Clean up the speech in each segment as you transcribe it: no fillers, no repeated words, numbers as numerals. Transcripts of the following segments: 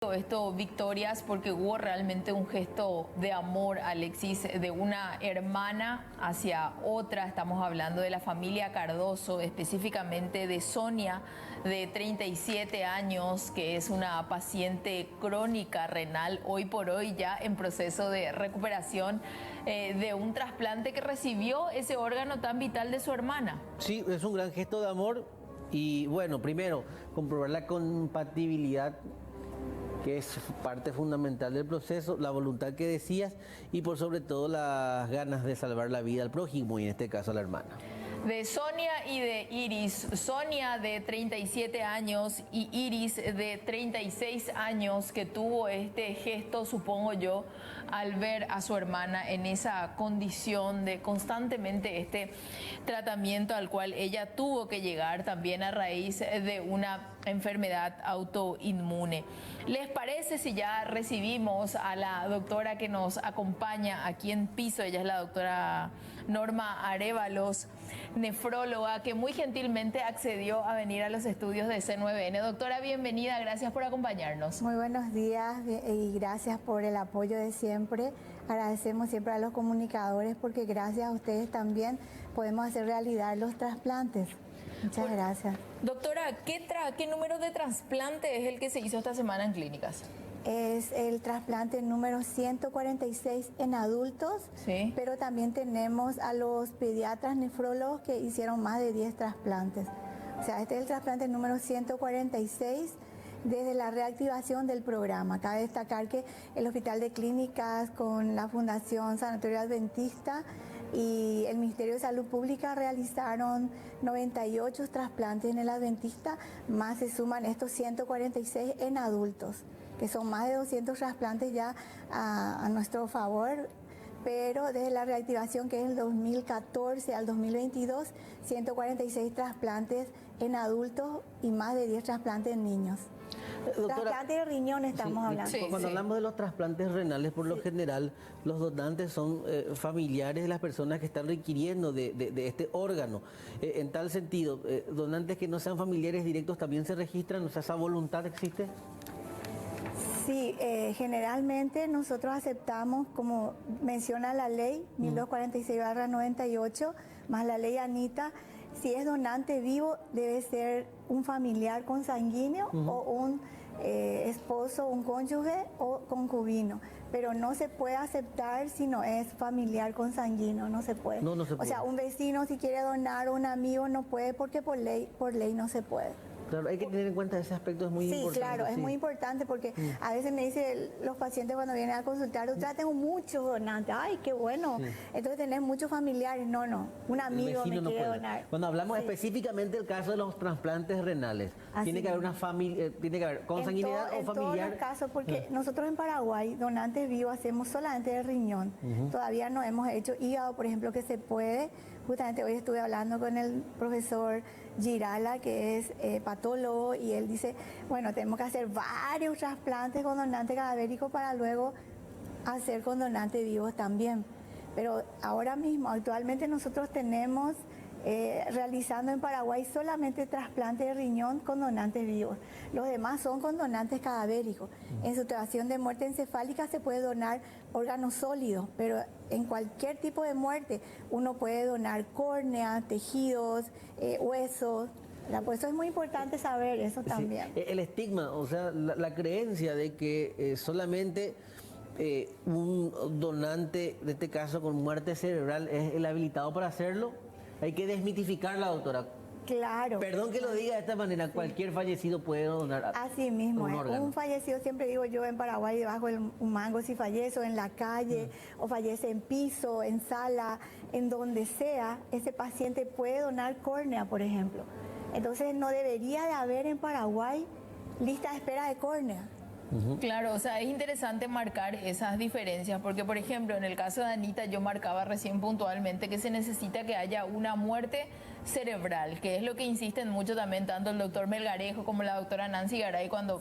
Esto, Victorias, porque hubo realmente un gesto de amor, Alexis, de una hermana hacia otra. Estamos hablando de la familia Cardoso, específicamente de Sonia, de 37 años, que es una paciente crónica renal, hoy por hoy ya en proceso de recuperación de un trasplante que recibió ese órgano tan vital de su hermana. Sí, es un gran gesto de amor y bueno, primero, comprobar la compatibilidad, que es parte fundamental del proceso, la voluntad que decías y por sobre todo las ganas de salvar la vida al prójimo y en este caso a la hermana. De Sonia y de Iris. Sonia de 37 años y Iris de 36 años, que tuvo este gesto, supongo yo, al ver a su hermana en esa condición de constantemente este tratamiento al cual ella tuvo que llegar también a raíz de una enfermedad autoinmune. ¿Les parece si ya recibimos a la doctora que nos acompaña aquí en piso? Ella es la doctora Norma Arévalos, nefróloga, que muy gentilmente accedió a venir a los estudios de C9N. Doctora, bienvenida, gracias por acompañarnos. Muy buenos días y gracias por el apoyo de siempre. Agradecemos siempre a los comunicadores porque gracias a ustedes también podemos hacer realidad los trasplantes. Muchas gracias. Doctora, ¿qué número de trasplante es el que se hizo esta semana en clínicas? Es el trasplante número 146 en adultos, Sí. Pero también tenemos a los pediatras nefrólogos que hicieron más de 10 trasplantes. O sea, este es el trasplante número 146 desde la reactivación del programa. Cabe destacar que el Hospital de Clínicas con la Fundación Sanatorio Adventista y el Ministerio de Salud Pública realizaron 98 trasplantes en el Adventista, más se suman estos 146 en adultos, que son más de 200 trasplantes ya a nuestro favor, pero desde la reactivación, que es el 2014 al 2022, 146 trasplantes en adultos y más de 10 trasplantes en niños. Trasplantes de riñón estamos hablando. Sí, cuando hablamos de los trasplantes renales, por lo general, los donantes son familiares de las personas que están requiriendo de este órgano. En tal sentido, donantes que no sean familiares directos también se registran, o sea, ¿esa voluntad existe? Sí, generalmente nosotros aceptamos, como menciona la ley 1246/98, más la ley Anita, si es donante vivo debe ser un familiar consanguíneo o un esposo, un cónyuge o concubino, pero no se puede aceptar si no es familiar consanguíneo, no se puede. No se puede. O sea, un vecino si quiere donar o un amigo no puede porque por ley no se puede. Claro, hay que tener en cuenta ese aspecto, es muy importante. Sí, claro, es muy importante porque a veces me dicen los pacientes cuando vienen a consultar, doctora, tengo muchos donantes, ay, qué bueno, entonces tenés muchos familiares, no, un amigo me quiere donar. Cuando hablamos específicamente del caso de los trasplantes renales, tiene que haber una familia, tiene que haber consanguinidad o familiar. En todos los casos, porque nosotros en Paraguay, donantes vivos, hacemos solamente de riñón, todavía no hemos hecho hígado, por ejemplo, que se puede. Justamente hoy estuve hablando con el profesor Girala, que es patólogo, y él dice, bueno, tenemos que hacer varios trasplantes con donante cadavérico para luego hacer con donantes vivos también. Pero ahora mismo, actualmente nosotros tenemos realizando en Paraguay solamente trasplante de riñón con donantes vivos. Los demás son con donantes cadavéricos. En situación de muerte encefálica se puede donar órganos sólidos, pero en cualquier tipo de muerte uno puede donar córnea, tejidos, huesos. Por eso es muy importante saber eso también. Sí. El estigma, o sea, la creencia de que solamente un donante, en este caso con muerte cerebral, es el habilitado para hacerlo. Hay que desmitificarla, doctora. Claro. Perdón que lo diga de esta manera, cualquier fallecido puede donar. Así mismo, un órgano. Un fallecido, siempre digo yo, en Paraguay debajo de un mango, si fallece o en la calle, o fallece en piso, en sala, en donde sea, ese paciente puede donar córnea, por ejemplo. Entonces no debería de haber en Paraguay lista de espera de córnea. Claro, o sea, es interesante marcar esas diferencias, porque por ejemplo, en el caso de Anita yo marcaba recién puntualmente que se necesita que haya una muerte cerebral, que es lo que insisten mucho también tanto el doctor Melgarejo como la doctora Nancy Garay cuando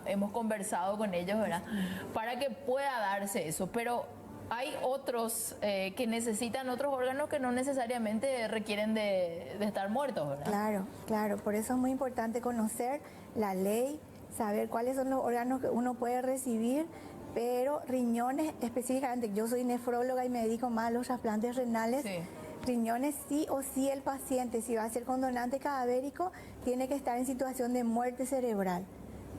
hemos conversado con ellos, ¿verdad? Para que pueda darse eso, pero hay otros que necesitan otros órganos que no necesariamente requieren de estar muertos, ¿verdad? Claro, por eso es muy importante conocer la ley, saber cuáles son los órganos que uno puede recibir, pero riñones específicamente, yo soy nefróloga y me dedico más a los trasplantes renales. Sí. Riñones sí o sí el paciente, si va a ser con donante cadavérico, tiene que estar en situación de muerte cerebral.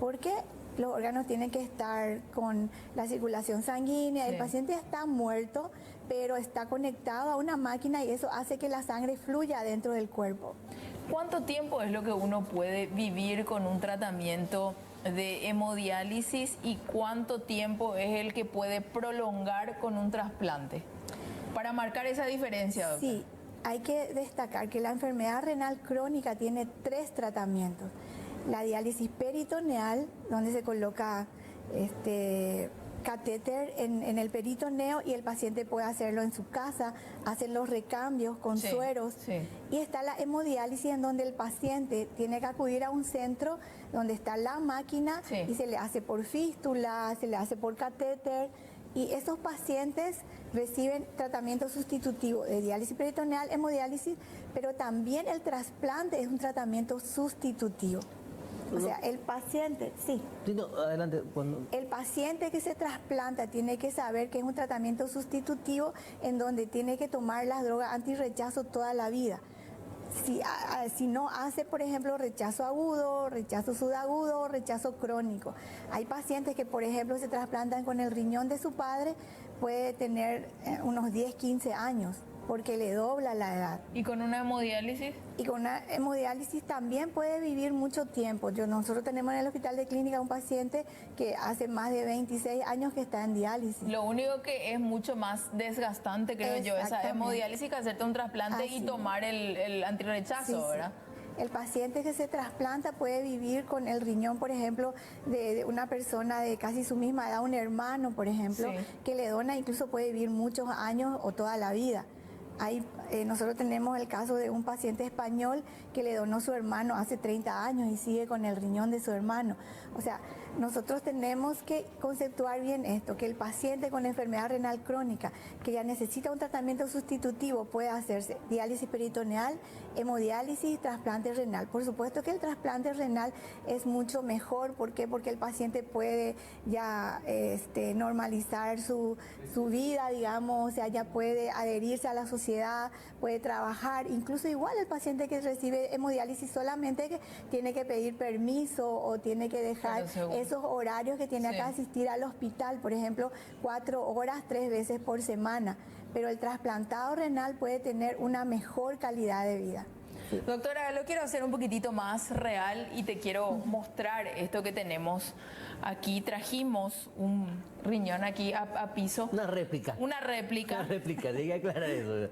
Porque los órganos tienen que estar con la circulación sanguínea. Sí. El paciente está muerto, pero está conectado a una máquina y eso hace que la sangre fluya dentro del cuerpo. ¿Cuánto tiempo es lo que uno puede vivir con un tratamiento de hemodiálisis y cuánto tiempo es el que puede prolongar con un trasplante? Para marcar esa diferencia, doctora. Sí, hay que destacar que la enfermedad renal crónica tiene 3 tratamientos. La diálisis peritoneal, donde se coloca catéter en el peritoneo y el paciente puede hacerlo en su casa, hacen los recambios con Sí, sueros. sí. Y está la hemodiálisis, en donde el paciente tiene que acudir a un centro donde está la máquina, Sí. y se le hace por fístula, se le hace por catéter. Y esos pacientes reciben tratamiento sustitutivo de diálisis peritoneal, hemodiálisis, pero también el trasplante es un tratamiento sustitutivo. O sea, el paciente, sí. Sí, no, adelante. El paciente que se trasplanta tiene que saber que es un tratamiento sustitutivo en donde tiene que tomar las drogas antirrechazo toda la vida. Si no hace, por ejemplo, rechazo agudo, rechazo subagudo, rechazo crónico. Hay pacientes que, por ejemplo, se trasplantan con el riñón de su padre, puede tener unos 10, 15 años, porque le dobla la edad. ¿Y con una hemodiálisis? Y con una hemodiálisis también puede vivir mucho tiempo. Nosotros tenemos en el Hospital de Clínica un paciente que hace más de 26 años que está en diálisis. Lo único que es mucho más desgastante, creo yo, esa Exactamente. hemodiálisis, que hacerte un trasplante y Así tomar el antirrechazo, Sí, sí. ¿verdad? El paciente que se trasplanta puede vivir con el riñón, por ejemplo, de una persona de casi su misma edad, un hermano, por ejemplo, Sí. que le dona, incluso puede vivir muchos años o toda la vida. Nosotros tenemos el caso de un paciente español que le donó su hermano hace 30 años y sigue con el riñón de su hermano. O sea, nosotros tenemos que conceptuar bien esto, que el paciente con enfermedad renal crónica que ya necesita un tratamiento sustitutivo puede hacerse diálisis peritoneal, hemodiálisis, trasplante renal. Por supuesto que el trasplante renal es mucho mejor. ¿Por qué? Porque el paciente puede ya normalizar su vida, digamos, o sea, ya puede adherirse a la sociedad, puede trabajar. Incluso igual el paciente que recibe hemodiálisis solamente que tiene que pedir permiso o tiene que dejar Pero seguro. esos horarios que tiene Sí. que asistir al hospital, por ejemplo, 4 horas 3 veces por semana. Pero el trasplantado renal puede tener una mejor calidad de vida. Doctora, lo quiero hacer un poquitito más real y te quiero mostrar esto que tenemos aquí. Trajimos un riñón aquí a piso. Una réplica. Una réplica. Una réplica, hay que aclarar eso.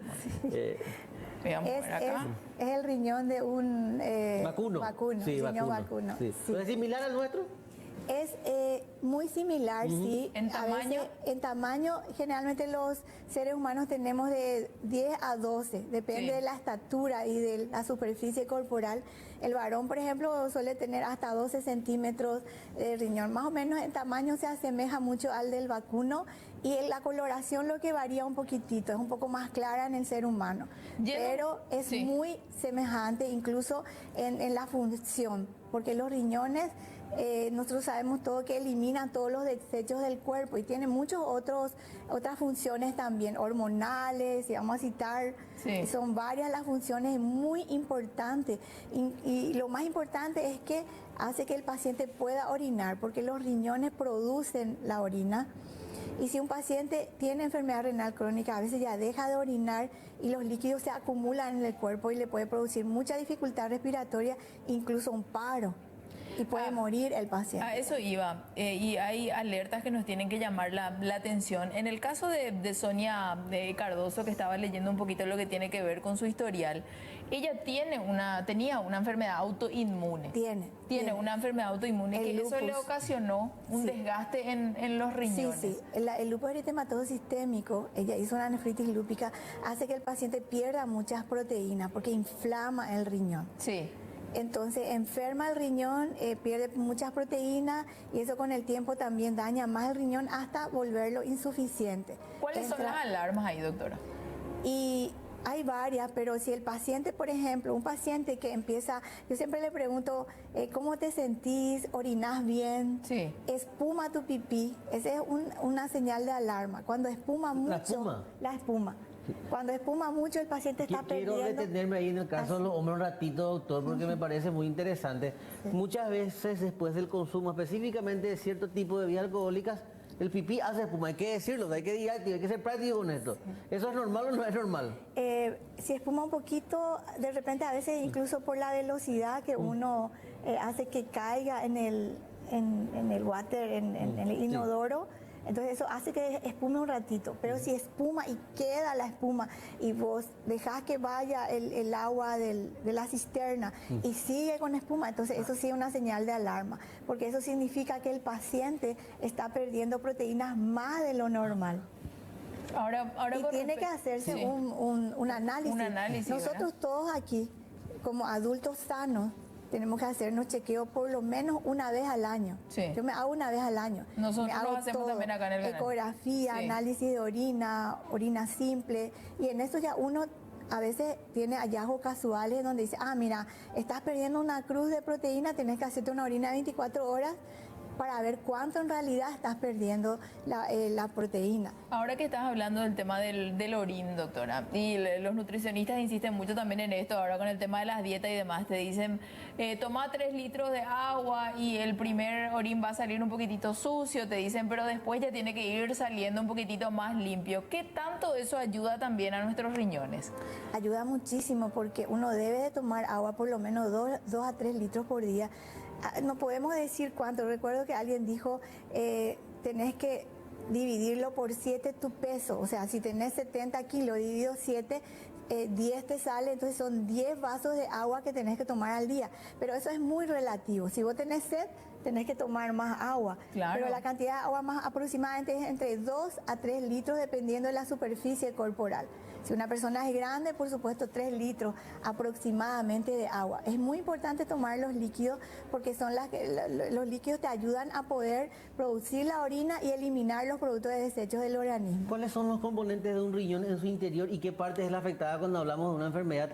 Veamos por acá. Es el riñón de un Vacuno. Sí, riñón vacuno. vacuno. Sí. Sí. ¿Es similar al nuestro? Es muy similar, sí. ¿En A tamaño? veces, en tamaño, generalmente los seres humanos tenemos de 10 a 12, depende Sí. de la estatura y de la superficie corporal. El varón, por ejemplo, suele tener hasta 12 centímetros de riñón. Más o menos en tamaño se asemeja mucho al del vacuno, y en la coloración lo que varía un poquitito, es un poco más clara en el ser humano. Pero es Sí. muy semejante incluso en la función, porque los riñones, nosotros sabemos todo que eliminan todos los desechos del cuerpo y tiene muchas otras funciones también, hormonales, y vamos a citar, Sí. son varias las funciones muy importantes. Y lo más importante es que hace que el paciente pueda orinar, porque los riñones producen la orina. Y si un paciente tiene enfermedad renal crónica, a veces ya deja de orinar y los líquidos se acumulan en el cuerpo y le puede producir mucha dificultad respiratoria, incluso un paro, y puede morir el paciente. A eso iba, y hay alertas que nos tienen que llamar la atención. En el caso de Sonia Cardoso, que estaba leyendo un poquito lo que tiene que ver con su historial, ella tenía una enfermedad autoinmune. Tiene una enfermedad autoinmune, El que eso le lupus. ocasionó un Sí. desgaste en los riñones. Sí, sí. El lupus eritematoso sistémico, ella hizo una nefritis lúpica, hace que el paciente pierda muchas proteínas porque inflama el riñón. Sí. Entonces enferma el riñón, pierde muchas proteínas y eso con el tiempo también daña más el riñón hasta volverlo insuficiente. ¿Cuáles son las alarmas ahí, doctora? Y Hay varias, pero si el paciente, por ejemplo, un paciente que empieza, yo siempre le pregunto, ¿cómo te sentís? ¿Orinás bien? Sí. ¿Espuma tu pipí? Esa es una señal de alarma. Cuando espuma mucho... ¿La espuma? La espuma. Cuando espuma mucho, el paciente está Quiero perdiendo... detenerme ahí en el caso de los hombres un ratito, doctor, porque me parece muy interesante. Muchas veces después del consumo específicamente de cierto tipo de bebidas alcohólicas, el pipí hace espuma, hay que decirlo, hay que didáctico, hay que ser práctico con esto. ¿Eso es normal o no es normal? Si espuma un poquito, de repente a veces incluso por la velocidad que uno hace que caiga en el water, en el inodoro, entonces eso hace que espume un ratito. Pero si espuma y queda la espuma y vos dejás que vaya el agua de la cisterna y sigue con espuma, entonces eso sí es una señal de alarma, porque eso significa que el paciente está perdiendo proteínas más de lo normal. Ahora Y tiene que hacerse sí. un análisis. Un análisis, Nosotros ¿verdad? todos aquí, como adultos sanos, tenemos que hacernos chequeo por lo menos una vez al año. Sí. Yo me hago una vez al año. Nosotros me lo hago hacemos todo, también acá en el canal. ecografía, Sí. análisis de orina simple. Y en eso ya uno a veces tiene hallazgos casuales donde dice, mira, estás perdiendo una cruz de proteína, tenés que hacerte una orina de 24 horas para ver cuánto en realidad estás perdiendo la proteína. Ahora que estás hablando del tema del orín, doctora, y los nutricionistas insisten mucho también en esto, ahora con el tema de las dietas y demás, te dicen, toma 3 litros de agua y el primer orín va a salir un poquitito sucio, te dicen, pero después ya tiene que ir saliendo un poquitito más limpio. ¿Qué tanto eso ayuda también a nuestros riñones? Ayuda muchísimo porque uno debe de tomar agua por lo menos 2 a 3 litros por día. No podemos decir cuánto. Recuerdo que alguien dijo, tenés que dividirlo por 7 tu peso. O sea, si tenés 70 kilos dividido 7, 10 te sale, entonces son 10 vasos de agua que tenés que tomar al día. Pero eso es muy relativo. Si vos tenés sed, tenés que tomar más agua. Claro. Pero la cantidad de agua más aproximadamente es entre 2 a 3 litros dependiendo de la superficie corporal. Si una persona es grande, por supuesto, 3 litros aproximadamente de agua. Es muy importante tomar los líquidos porque son los líquidos te ayudan a poder producir la orina y eliminar los productos de desechos del organismo. ¿Cuáles son los componentes de un riñón en su interior y qué parte es la afectada cuando hablamos de una enfermedad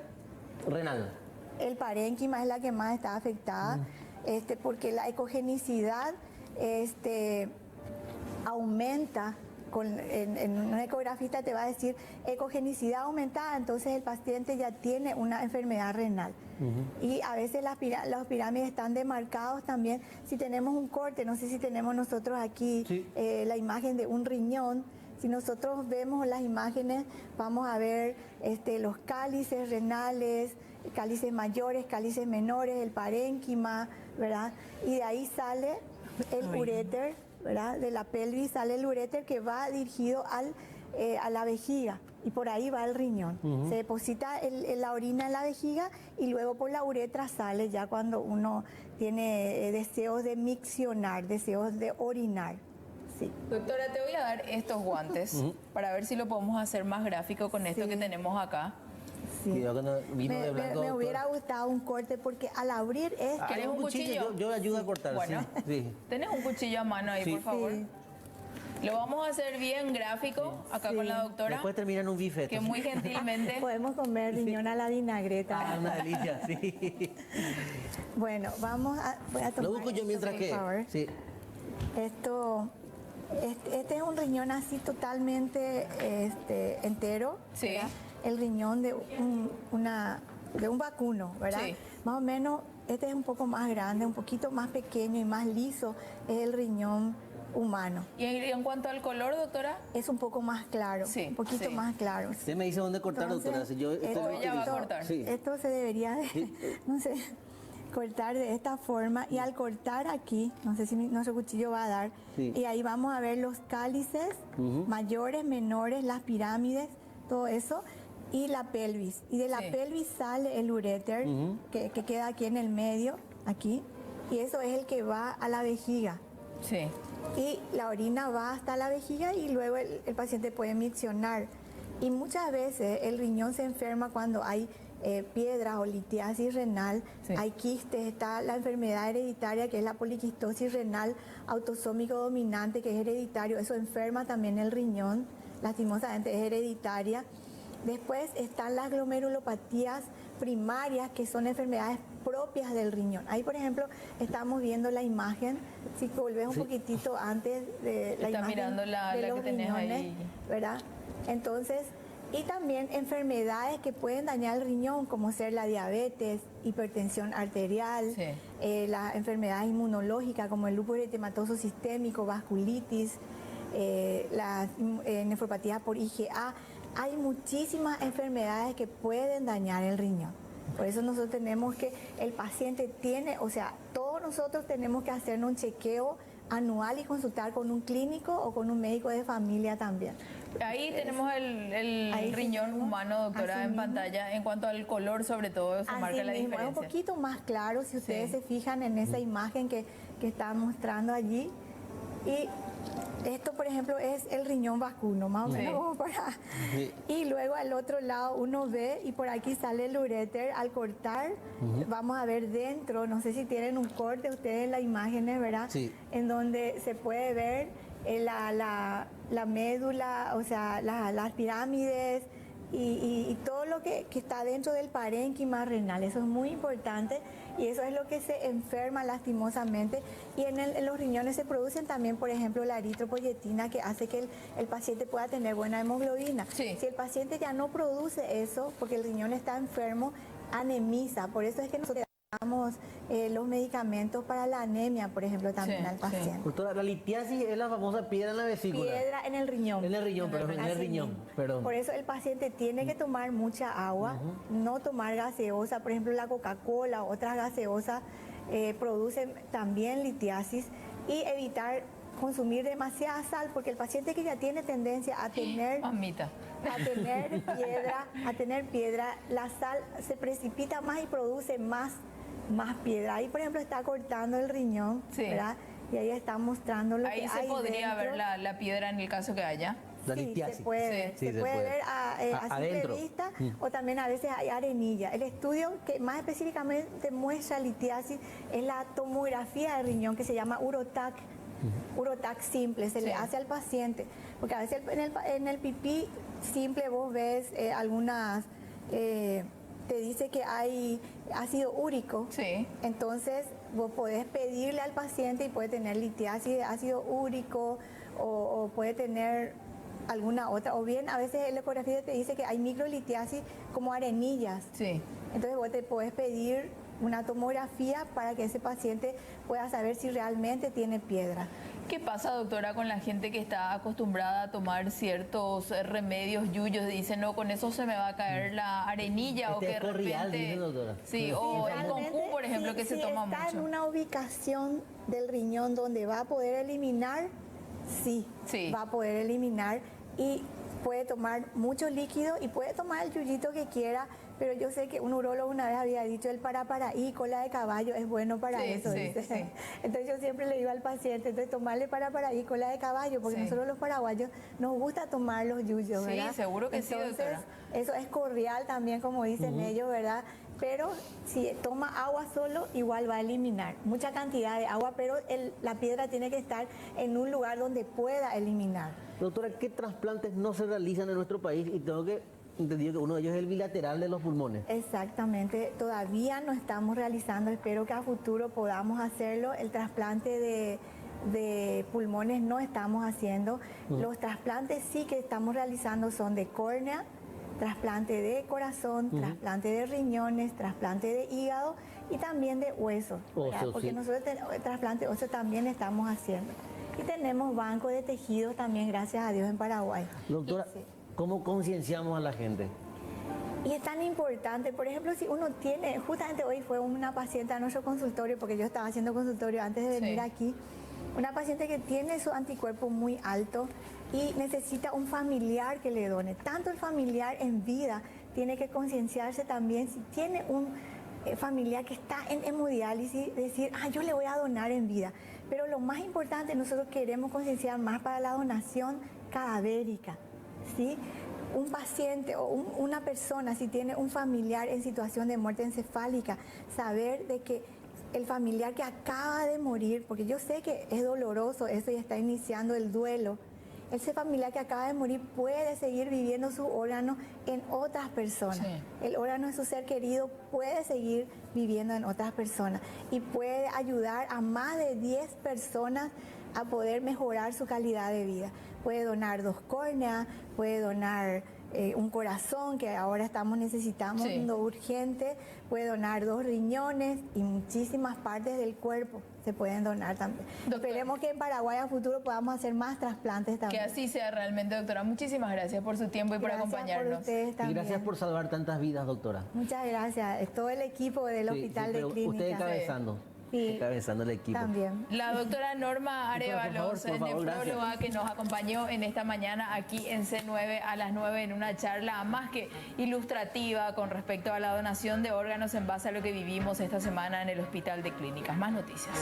renal? El parénquima es la que más está afectada, porque la ecogenicidad aumenta. En un ecografista te va a decir ecogenicidad aumentada, entonces el paciente ya tiene una enfermedad renal. Y a veces las pirámides están demarcados también. Si tenemos un corte, no sé si tenemos nosotros aquí la imagen de un riñón. Si nosotros vemos las imágenes, vamos a ver los cálices renales, cálices mayores, cálices menores, el parénquima, ¿verdad? Y de ahí sale el uréter, ¿verdad? De la pelvis sale el uréter que va dirigido a la vejiga y por ahí va el riñón. Se deposita la orina en la vejiga y luego por la uretra sale ya cuando uno tiene deseos de miccionar, deseos de orinar. Sí. Doctora, te voy a dar estos guantes para ver si lo podemos hacer más gráfico con esto que tenemos acá. Sí. Cuidado que no vino de blanco, me doctor. hubiera gustado un corte porque al abrir esto... ¿Querés un cuchillo? Yo ayudo a cortar. Bueno, sí. ¿tenés un cuchillo a mano ahí, Sí. por favor? Sí. Lo vamos a hacer bien gráfico acá con la doctora, Después termina en un bife. que muy gentilmente... Podemos comer riñón a la vinagreta. Una delicia, sí. Bueno, voy a tomar Lo busco yo esto, mientras por que... favor. Sí. Este es un riñón así totalmente entero, Sí. ¿verdad? El riñón de un vacuno, ¿verdad? Sí. Más o menos, este es un poco más grande, un poquito más pequeño y más liso, es el riñón humano. ¿Y en cuanto al color, doctora? Es un poco más claro, Sí, un poquito sí. más claro. Usted me dice dónde cortar, Entonces, doctora. Si yo esto- ella va a cortar. Sí. Esto se debería de, no sé, cortar de esta forma y al cortar aquí, no sé si nuestro cuchillo va a dar, Sí. y ahí vamos a ver los cálices mayores, menores, las pirámides, todo eso, y la pelvis. Y de la Sí. pelvis sale el uréter, que queda aquí en el medio, aquí, y eso es el que va a la vejiga. Sí. Y la orina va hasta la vejiga y luego el paciente puede miccionar. Y muchas veces el riñón se enferma cuando hay piedras o litiasis renal, Sí. hay quistes, está la enfermedad hereditaria que es la poliquistosis renal autosómico dominante que es hereditario, eso enferma también el riñón, lastimosamente es hereditaria. Después están las glomerulopatías primarias, que son enfermedades propias del riñón. Ahí, por ejemplo, estamos viendo la imagen, si volvés un poquitito antes de la Está imagen mirando la de los que tenés riñones, ahí. ¿verdad? Entonces, y también enfermedades que pueden dañar el riñón, como ser la diabetes, hipertensión arterial, Sí. las enfermedades inmunológicas como el lúpus eritematoso sistémico, vasculitis, la nefropatía por IgA. Hay muchísimas enfermedades que pueden dañar el riñón. Por eso nosotros tenemos que, el paciente tiene, o sea, todos nosotros tenemos que hacernos un chequeo anual y consultar con un clínico o con un médico de familia también. Ahí tenemos el Ahí riñón tenemos, humano, doctora, así en mismo. pantalla. En cuanto al color, sobre todo, se Así marca la mismo, es un diferencia. poquito más claro si ustedes Sí. se fijan en esa imagen que está mostrando allí. Y esto, por ejemplo, es el riñón vacuno, más o Sí. menos como para... Sí. Y luego al otro lado uno ve y por aquí sale el uréter. Al cortar, vamos a ver dentro, no sé si tienen un corte ustedes en las imágenes, ¿verdad? Sí. En donde se puede ver la médula, o sea, las pirámides y todo lo que está dentro del parénquima renal. Eso es muy importante y eso es lo que se enferma lastimosamente. Y en los riñones se producen también, por ejemplo, la eritropoyetina, que hace que el paciente pueda tener buena hemoglobina. Sí. Si el paciente ya no produce eso, porque el riñón está enfermo, anemiza. Por eso es que nosotros damos los medicamentos para la anemia, por ejemplo, también Sí, al sí. paciente. Doctora, la litiasis es la famosa piedra en la vesícula. Piedra en el riñón. En el riñón, perdón, en el Así riñón, mismo. perdón. Por eso el paciente tiene que tomar mucha agua, no tomar gaseosa. Por ejemplo, la Coca-Cola, otras gaseosas producen también litiasis, y evitar consumir demasiada sal, porque el paciente que ya tiene tendencia a tener Mamita. a tener piedra, la sal se precipita más y produce más piedra. Ahí, por ejemplo, está cortando el riñón, Sí. ¿verdad? Y ahí está mostrando lo Ahí que se hay podría dentro. ver la piedra en el caso que haya. La Sí, litiasis. se puede ver. Sí, se puede ver a simple adentro. vista, o también a veces hay arenilla. El estudio que más específicamente muestra litiasis es la tomografía de riñón, que se llama urotac. Urotac simple, se le hace al paciente, porque a veces en el pipí simple vos ves algunas, te dice que hay ácido úrico. Sí. Entonces vos podés pedirle al paciente y puede tener litiasis de ácido úrico o puede tener alguna otra, o bien a veces en la ecografía te dice que hay microlitiasis como arenillas. Sí. Entonces vos te podés pedir una tomografía para que ese paciente pueda saber si realmente tiene piedra. ¿Qué pasa, doctora, con la gente que está acostumbrada a tomar ciertos remedios yuyos? Dicen, no, con eso se me va a caer la arenilla, o que de Corrial, repente... dice, doctora. Sí, o el Realmente, conjunto, por ejemplo, que se toma está en mucho. una ubicación del riñón donde va a poder eliminar, Sí. va a poder eliminar, y puede tomar mucho líquido y puede tomar el yuyito que quiera, pero yo sé que un urólogo una vez había dicho el paraparaí, cola de caballo, es bueno para Sí, eso, sí, dice. sí. Entonces yo siempre le digo al paciente, entonces tomarle paraparaí, cola de caballo, porque Sí. nosotros los paraguayos nos gusta tomar los yuyos, Sí, ¿verdad? seguro que sí, Entonces, doctora. eso es cordial también, como dicen ellos, ¿verdad? Pero si toma agua solo, igual va a eliminar mucha cantidad de agua, pero la piedra tiene que estar en un lugar donde pueda eliminar. Doctora, ¿qué trasplantes no se realizan en nuestro país? Y tengo que entender que uno de ellos es el bilateral de los pulmones. Exactamente, todavía no estamos realizando, espero que a futuro podamos hacerlo. El trasplante de pulmones no estamos haciendo. Los trasplantes sí que estamos realizando son de córnea, trasplante de corazón, trasplante de riñones, trasplante de hígado y también de huesos, ¿verdad? Osos, Porque sí. nosotros trasplante de oso también estamos haciendo. Y tenemos banco de tejidos también, gracias a Dios, en Paraguay. Doctora, Sí. ¿cómo concienciamos a la gente? Y es tan importante, por ejemplo, si uno tiene, justamente hoy fue una paciente a nuestro consultorio, porque yo estaba haciendo consultorio antes de venir Sí. aquí, una paciente que tiene su anticuerpo muy alto y necesita un familiar que le done. Tanto el familiar en vida tiene que concienciarse también, si tiene un familiar que está en hemodiálisis, decir, yo le voy a donar en vida. Pero lo más importante, nosotros queremos concienciar más para la donación cadavérica, ¿sí? Un paciente o una persona, si tiene un familiar en situación de muerte encefálica, saber de que el familiar que acaba de morir, porque yo sé que es doloroso eso y está iniciando el duelo, ese familiar que acaba de morir puede seguir viviendo sus órganos en otras personas. Sí. El órgano de su ser querido puede seguir viviendo en otras personas y puede ayudar a más de 10 personas a poder mejorar su calidad de vida. Puede donar 2 córneas, puede donar un corazón que ahora estamos necesitando Sí. urgente, puede donar 2 riñones y muchísimas partes del cuerpo se pueden donar también. Doctora. Esperemos que en Paraguay a futuro podamos hacer más trasplantes Que también. así sea realmente, doctora. Muchísimas gracias por su tiempo y por Gracias acompañarnos. por ustedes Y también. gracias por salvar tantas vidas, doctora. Muchas gracias. Es todo el equipo del Sí, Hospital sí, de pero Clínicas. usted encabezando. Sí. Encabezando el equipo. También. La doctora Norma Arévalos, por favor, nefróloga, que nos acompañó en esta mañana aquí en C9 a las 9 en una charla más que ilustrativa con respecto a la donación de órganos en base a lo que vivimos esta semana en el Hospital de Clínicas. Más noticias.